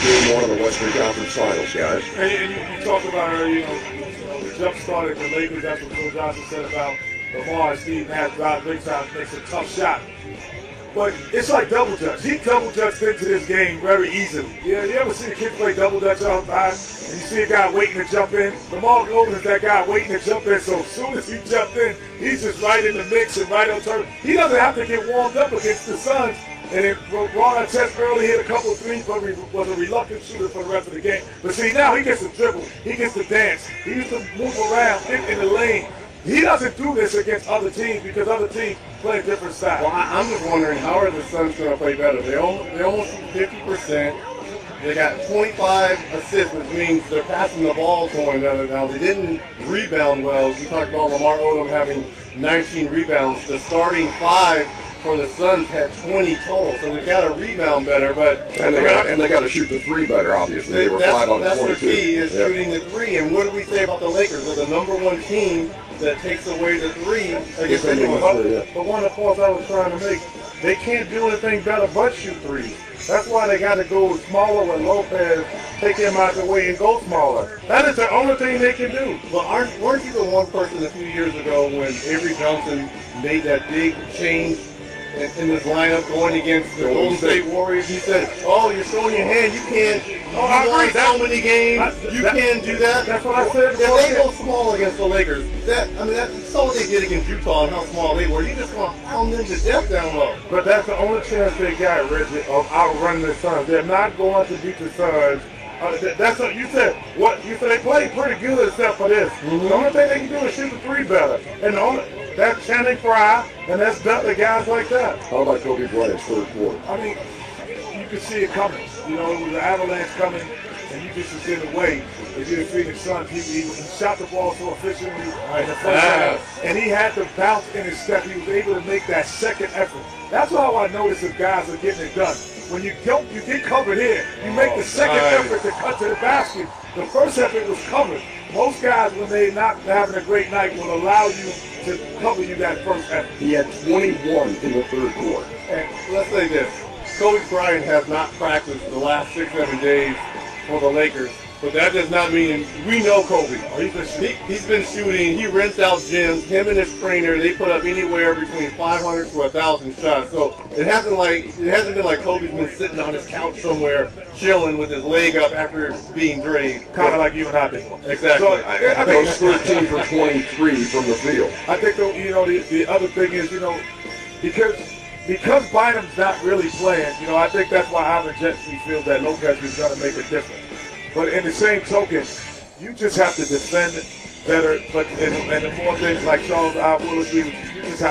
Game 1 of the Western Conference Finals, guys. And you talked about earlier, the jump started the Lakers. That's what Coach Johnson said about Lamar. Steve Nash drives big time, makes a tough shot. But it's like double dutch. He double dutched into this game very easily. Yeah, you ever see a kid play double dutch outside and you see a guy waiting to jump in? Lamar Odom is that guy waiting to jump in. So as soon as he jumped in, he's just right in the mix and right on turn. He doesn't have to get warmed up against the Suns. And then Ron Artest early hit a couple of threes, but was a reluctant shooter for the rest of the game. But see, now he gets to dribble. He gets to dance. He used to move around, get in the lane. He doesn't do this against other teams because other teams play a different style. Well, I'm just wondering, how are the Suns going to play better? They almost shoot 50%. They got 25 assists, which means they're passing the ball to one another now. They didn't rebound well. We talked about Lamar Odom having 19 rebounds. The starting five for the Suns had 20 total, so they got to rebound better. And they got to shoot the three better. Obviously, they were 5 on 22. That's the key is shooting the three. And what do we say about the Lakers? They're the number one team that takes away the three against anyone. But one of the points I was trying to make, they can't do anything better but shoot threes. That's why they got to go smaller with Lopez, take him out the way and go smaller. That is the only thing they can do. But weren't you the one person a few years ago when Avery Johnson made that big change in this lineup going against the Golden State Warriors? He said, "Oh, you're showing your hand. You can't. I won agree. So many games. You can't do that." That's what I said. If they go small against the Lakers, that's all they did against Utah and how small they were. You just want to pound them to death down low. But that's the only chance they got, Reggie, of outrunning the Suns. They're not going to beat the Suns. That's what you said. What you said, they played pretty good except for this. The only thing they can do is shoot the three better. And that's Channing Frye, and that's Dudley, guys like that. How about Kobe Bryant's third quarter? I mean, you could see it coming. You know, it was an avalanche coming, and you just was in the way. If you see the Suns, he shot the ball so efficiently in the first half, and he had to bounce in his step. He was able to make that second effort. That's how I notice if guys are getting it done. When you get covered here, you make the second effort to cut to the basket. The first effort was covered. Most guys, when they're not having a great night, will allow you to cover you that first effort. He had 21 in the third quarter. And let's say this. Kobe Bryant has not practiced the last 6-7 days for the Lakers. But that does not mean we know Kobe. He's been shooting. He rents out gyms. Him and his trainer, they put up anywhere between 500 to 1,000 shots. So it hasn't been like Kobe's been sitting on his couch somewhere chilling with his leg up after being drained. Kind of like you and I did. Exactly. So I think Those 13 for 23 from the field. I think the other thing is because Bynum's not really playing. I think that's why Alvin Gentry feels that Lopez is going to make a difference. But in the same token, you just have to defend better. And the more things like Charles, I will agree with you. You just have